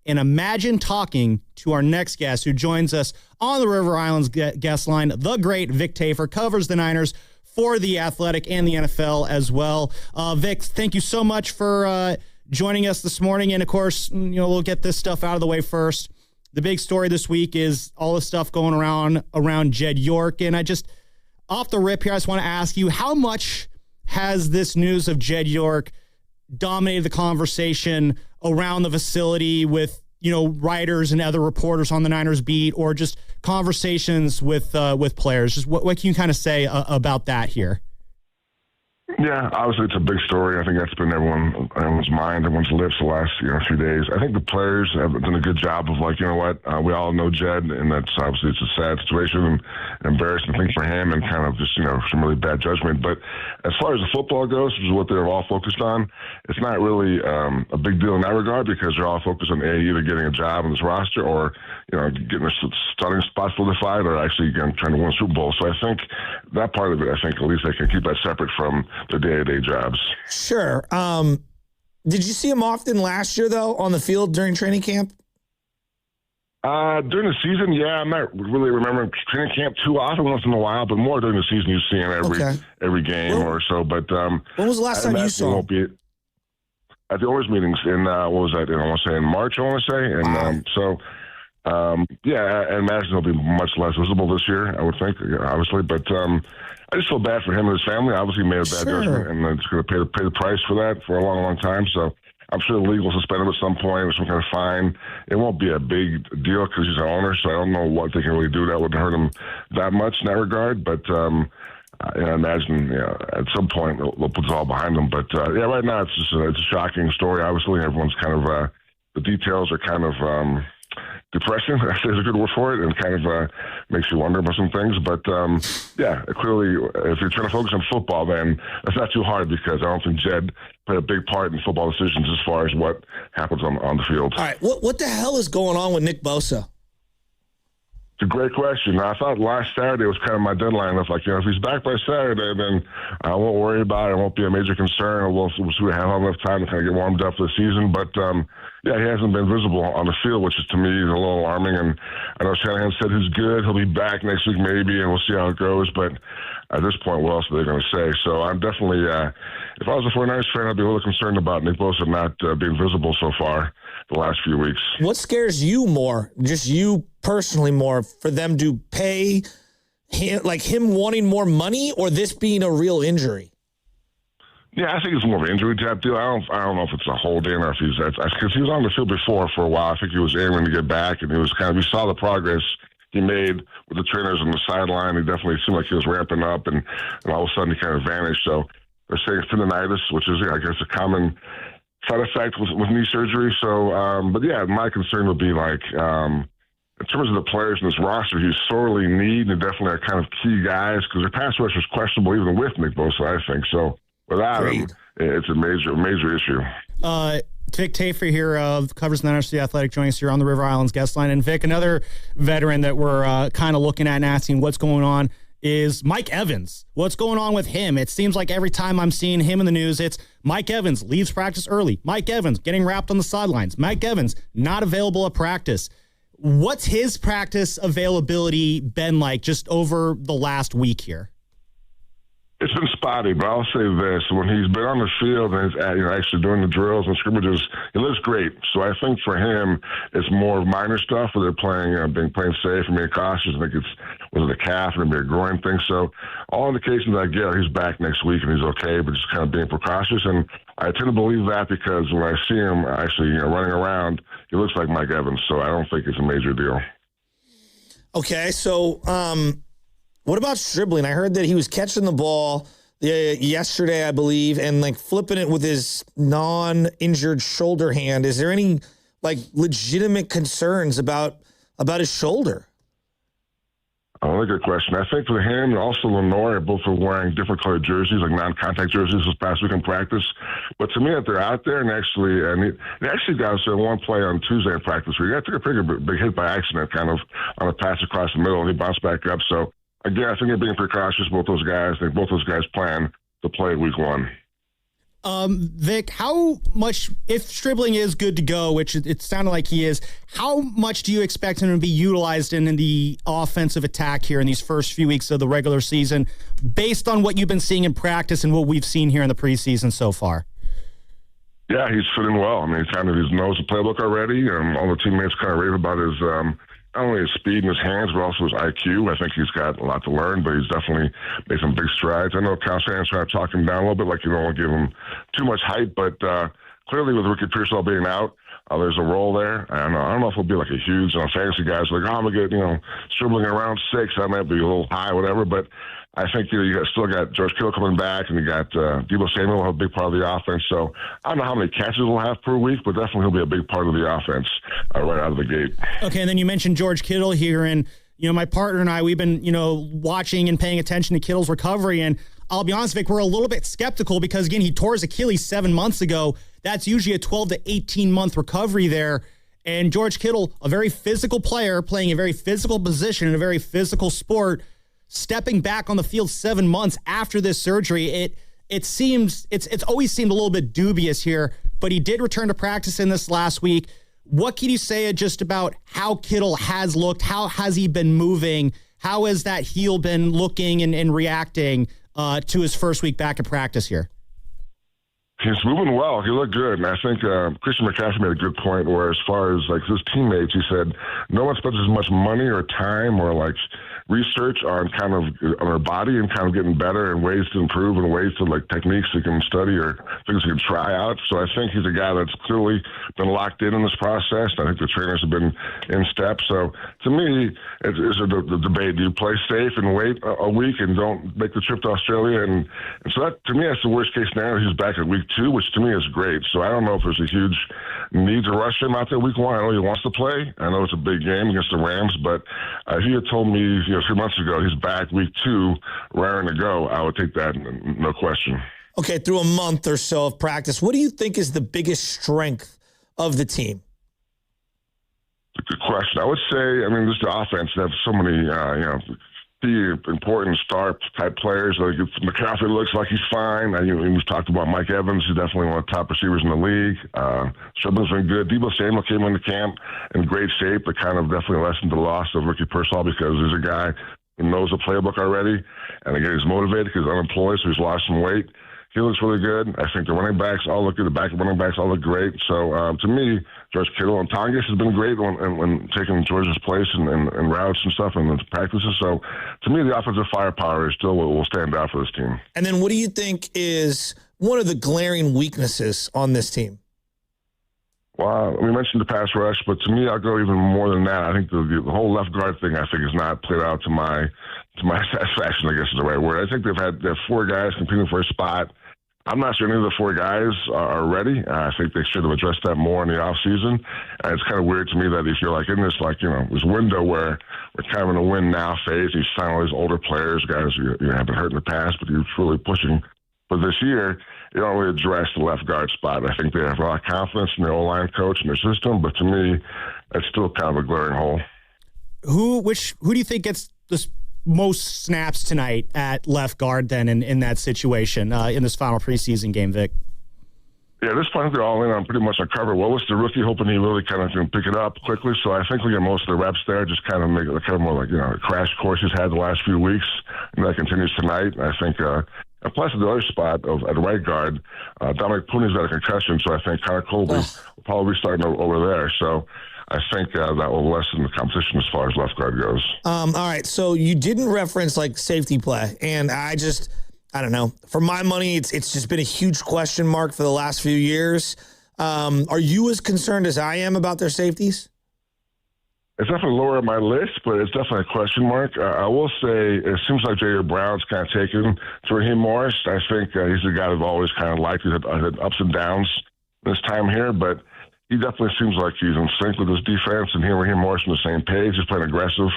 And imagine talking to our next guest who joins us on the River Islands guest line, the great Vic Tafur, covers the Niners for The Athletic and the NFL as well. Vic, thank you so much for joining us this morning. And, of course, we'll get this stuff out of the way first. The big story this week is all the stuff going around Jed York. And I just, off the rip here, I just want to ask you, how much has this news of Jed York dominated the conversation around the facility with, writers and other reporters on the Niners beat, or just conversations with players? Just what can you kind of say about that here? Yeah, obviously it's a big story. I think that's been everyone's mind, everyone's lips the last few days. I think the players have done a good job of we all know Jed, and that's obviously it's a sad situation and embarrassing thing for him, and kind of just some really bad judgment. But as far as the football goes, which is what they're all focused on, it's not really a big deal in that regard, because they're all focused on either getting a job on this roster or getting a starting spot solidified, or actually trying to win a Super Bowl. So I think that part of it, at least they can keep that separate from their day-to-day jobs. Sure. Did you see him often last year, though, on the field during training camp? During the season, yeah. I'm not really remembering training camp too often, once in a while, but more during the season you see him every game or so. But when was the last time you saw him? At the owners' meetings in, what was that, I want to say in March, I want to say. And I imagine he'll be much less visible this year, I would think, obviously. But I just feel bad for him and his family. Obviously, he made a bad judgment, and it's going to pay the price for that for a long, long time. So I'm sure the league will suspend him at some point or some kind of fine. It won't be a big deal because he's an owner, so I don't know what they can really do that would hurt him that much in that regard. But I imagine at some point they'll put it all behind them. But right now it's a shocking story. Obviously, everyone's kind of the details are kind of depressing, I say is a good word for it, and kind of makes you wonder about some things. But, clearly, if you're trying to focus on football, then that's not too hard, because I don't think Jed played a big part in football decisions as far as what happens on the field. All right, what the hell is going on with Nick Bosa? It's a great question. I thought last Saturday was kind of my deadline. If he's back by Saturday, then I won't worry about it. It won't be a major concern. We'll have enough time to kind of get warmed up for the season. But, he hasn't been visible on the field, which is, to me, is a little alarming. And I know Shanahan said he's good. He'll be back next week maybe, and we'll see how it goes. But at this point, what else are they going to say? So I'm definitely, if I was a 49ers fan, I'd be a little concerned about Nick Bosa not being visible so far the last few weeks. What scares you more, just you personally more, for them to pay him wanting more money, or this being a real injury? Yeah, I think it's more of an injury type deal. I don't know if it's a hold in or if because he was on the field before for a while. I think he was aiming to get back, and he was we saw the progress he made with the trainers on the sideline. He definitely seemed like he was ramping up, and all of a sudden he kind of vanished. So they're saying tendonitis, which is, I guess, a common side effect with knee surgery. So, my concern would be in terms of the players in this roster, he's sorely needed, and definitely are kind of key guys, because their pass rush was questionable even with Nick Bosa, I think. So without him, it's a major issue. Vic Tafur here, covers the Niners for The Athletic, joining us here on the River Islands guest line. And Vic, another veteran that we're kind of looking at and asking what's going on is Mike Evans. What's going on with him? It seems like every time I'm seeing him in the news, it's Mike Evans leaves practice early. Mike Evans getting wrapped on the sidelines. Mike Evans not available at practice. What's his practice availability been like just over the last week here? It's been spotty, but I'll say this. When he's been on the field and he's actually doing the drills and scrimmages, he looks great. So I think for him, it's more minor stuff where they're playing safe and being cautious. I think was it a calf or maybe a groin thing. So all indications I get are he's back next week and he's okay, but just kind of being precautious. And I tend to believe that because when I see him actually running around, he looks like Mike Evans. So I don't think it's a major deal. Okay, so what about Stribling? I heard that he was catching the ball yesterday, I believe, and flipping it with his non-injured shoulder hand. Is there any legitimate concerns about his shoulder? Another good question. I think for him and also Lenore, both are wearing different colored jerseys, like non-contact jerseys this past week in practice. But to me, that they're out there and they actually got one play on Tuesday in practice where he got a pretty big hit by accident, kind of on a pass across the middle, and he bounced back up. So again, I think they're being precautious, both those guys. I think both those guys plan to play week one. Vic, how much, if Stribling is good to go, which it sounded like he is, how much do you expect him to be utilized in the offensive attack here in these first few weeks of the regular season, based on what you've been seeing in practice and what we've seen here in the preseason so far? Yeah, he's fitting well. I mean, he knows the playbook already, and all the teammates kind of rave about his not only his speed in his hands, but also his IQ. I think he's got a lot to learn, but he's definitely made some big strides. I know Cal Shanahan's trying to talk him down a little bit, like you don't want to give him too much hype, but clearly with Ricky Pearsall being out, there's a role there. I don't know if it'll be like a huge fantasy guys like, I'm going to get, Stribling around 6. That might be a little high, whatever, but I think still got George Kittle coming back, and you got Debo Samuel will have a big part of the offense. So I don't know how many catches we'll have per week, but definitely he'll be a big part of the offense right out of the gate. Okay, and then you mentioned George Kittle here, and my partner and I, we've been watching and paying attention to Kittle's recovery, and I'll be honest, Vic, we're a little bit skeptical because again, he tore his Achilles 7 months ago. That's usually a 12 to 18 month recovery there. And George Kittle, a very physical player, playing a very physical position in a very physical sport, stepping back on the field 7 months after this surgery, it's always seemed a little bit dubious here, but he did return to practice in this last week. What can you say just about how Kittle has looked? How has he been moving? How has that heel been looking and reacting to his first week back in practice here? He's moving well. He looked good. And I think Christian McCaffrey made a good point where as far as his teammates, he said no one spends as much money or time or research on on their body and kind of getting better and ways to improve and ways to techniques he can study or things he can try out. So I think he's a guy that's clearly been locked in this process. I think the trainers have been in step. So to me, it's the debate. Do you play safe and wait a week and don't make the trip to Australia? And so that, to me, that's the worst case scenario. He's back at week 2, which to me is great. So I don't know if there's a huge need to rush him out there week 1. I know he wants to play. I know it's a big game against the Rams, but if he had told me, 3 months ago he's back week 2, raring to go, I would take that, no question. Okay, through a month or so of practice, what do you think is the biggest strength of the team? Good question. I would say, just the offense. They have so many, the important star-type players. McCaffrey looks like he's fine. We've talked about Mike Evans. He's definitely one of the top receivers in the league. Stribling's been good. Debo Samuel came into camp in great shape, but kind of definitely lessened the loss of Ricky Pearsall because there's a guy who knows the playbook already, and again, he's motivated because he's unemployed, so he's lost some weight. He looks really good. I think the running backs all look good. The back running backs all look great. So to me, George Kittle and Tongas has been great when taking George's place and routes and stuff and practices. So to me, the offensive firepower is still what will stand out for this team. And then what do you think is one of the glaring weaknesses on this team? Well, we mentioned the pass rush, but to me, I'll go even more than that. I think the whole left guard thing, I think, is not played out to my satisfaction, I guess is the right word. I think they have 4 guys competing for a spot. I'm not sure any of the 4 guys are ready. I think they should have addressed that more in the offseason. It's kind of weird to me that if you're in this, this window where we're kind of in a win now phase, you sign all these older players, guys who have been hurt in the past, but you're truly pushing for this year, you don't really address the left guard spot. I think they have a lot of confidence in their O-line coach and their system, but to me, it's still kind of a glaring hole. Who do you think gets the most snaps tonight at left guard then in that situation in this final preseason game, Vic? Yeah, this point they're all in on pretty much on cover. Willis, the rookie, hoping he really kind of can pick it up quickly. So I think we get most of the reps there, just kind of make it kind of more a crash course he's had the last few weeks. And that continues tonight. I think, and plus the other spot at right guard, Dominic Pooney's got a concussion, so I think Connor Colby will probably be starting over there. So I think that will lessen the competition as far as left guard goes. All right, so you didn't reference safety play, and I don't know. For my money, it's just been a huge question mark for the last few years. Are you as concerned as I am about their safeties? It's definitely lower on my list, but it's definitely a question mark. I will say it seems like Jair Brown's kind of taken to Raheem Morris. I think he's a guy I've always kind of liked. He's had ups and downs this time here, but he definitely seems like he's in sync with his defense, and he and Raheem Morris on the same page. He's playing aggressive.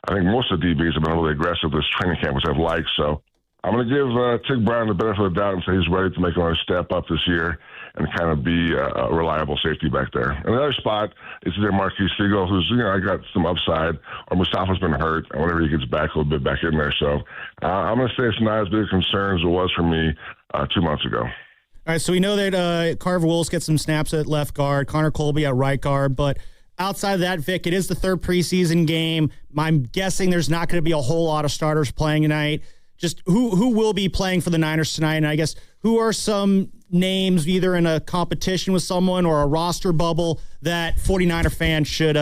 I think most of the DBs have been really aggressive this training camp, which I've liked. So I'm going to give Tig Brown the benefit of the doubt and say he's ready to make another step up this year and kind of be a reliable safety back there. And the other spot is there Marquise Siegel, who's, I got some upside, or Mustafa's been hurt, and whenever he gets back, a little bit back in there. So I'm going to say it's not as big a concern as it was for me 2 months ago. All right, so we know that Carver Willis gets some snaps at left guard, Connor Colby at right guard, but outside of that, Vic, it is the third preseason game. I'm guessing there's not going to be a whole lot of starters playing tonight. Just who will be playing for the Niners tonight? And I guess who are some names either in a competition with someone or a roster bubble that 49er fans should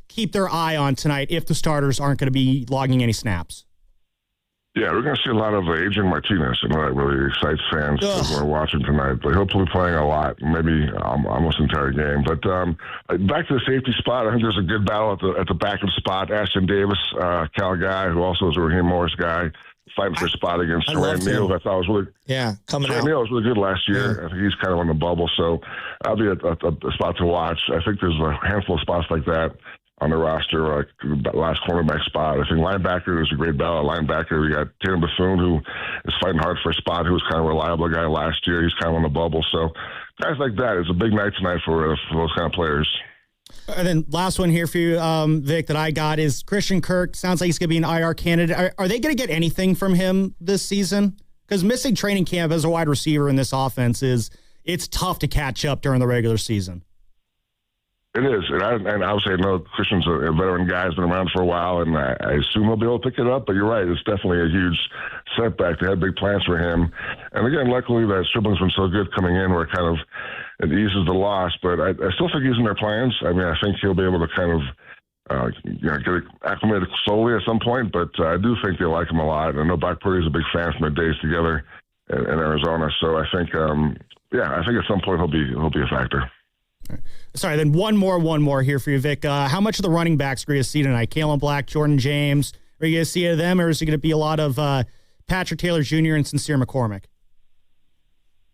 keep their eye on tonight if the starters aren't going to be logging any snaps? Yeah, we're going to see a lot of Adrian Martinez, and that really excites fans who are watching tonight. But he'll be playing a lot, maybe almost the entire game. But back to the safety spot, I think there's a good battle at the back of the spot. Ashton Davis, Cal guy, who also is a Raheem Morris guy, fighting for a spot against Rand Neal. I thought was really coming out. Neal was really good last year. I think he's kind of on the bubble, so that'll be a spot to watch. I think there's a handful of spots like that on the roster, like last cornerback spot. I think linebacker is a great battle. Linebacker, we got Tatum Bethune, who is fighting hard for a spot, who was kind of a reliable guy last year. He's kind of on the bubble. So guys like that, it's a big night tonight for those kind of players. And then last one here for you, Vic, that I got is Christian Kirk. Sounds like he's going to be an IR candidate. Are they going to get anything from him this season? Because missing training camp as a wide receiver in this offense it's tough to catch up during the regular season. It is, and obviously I know Christian's a veteran guy, has been around for a while, and I assume he'll be able to pick it up, but you're right, it's definitely a huge setback. They had big plans for him. And again, luckily that Stribling's been so good coming in where it eases the loss, but I still think he's in their plans. I mean, I think he'll be able to kind of get acclimated slowly at some point, but I do think they like him a lot. I know Brock Purdy's a big fan from their days together in Arizona, so I think, I think at some point he'll be a factor. Sorry, then one more here for you, Vic. How much of the running backs are you going to see tonight? Kalen Black, Jordan James, are you going to see any of them, or is it going to be a lot of Patrick Taylor Jr. and Sincere McCormick?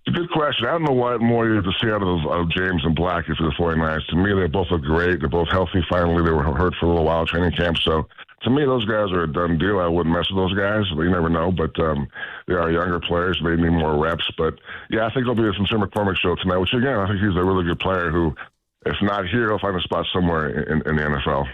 It's a good question. I don't know what more you have to see out of James and Black if you're the 49ers. To me, they both look great. They're both healthy. Finally, they were hurt for a little while training camp. So, to me, those guys are a done deal. I wouldn't mess with those guys, but you never know. But they are younger players. They need more reps. But, yeah, I think it'll be a Sincere McCormick show tonight, which, again, I think he's a really good player who, if not here, he'll find a spot somewhere in the NFL.